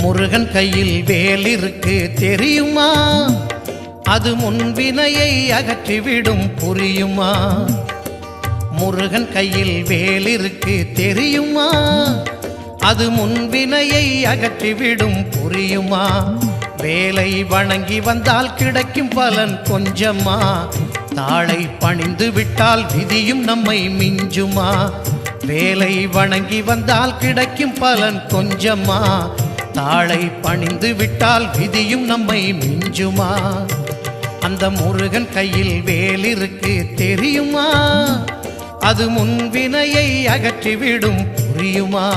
முருகன் கையில் வேல் இருக்கு தெரியுமா? அது முன்வினையை அகற்றிவிடும் புரியுமா? முருகன் கையில் வேல் இருக்கு தெரியுமா? அது முன்வினையை அகற்றிவிடும் புரியுமா? வேலை வணங்கி வந்தால் கிடைக்கும் பலன் கொஞ்சமா? தாளை பணிந்து விட்டால் விதியும் நம்மை மிஞ்சுமா? வேலை வணங்கி வந்தால் கிடைக்கும் பலன் கொஞ்சமா? தாளை பணிந்து விட்டால் விதியும் நம்மை மிஞ்சுமா? அந்த முருகன் கையில் வேல் இருக்கு தெரியுமா? அது முன்வினையை அகற்றிவிடும் புரியுமா?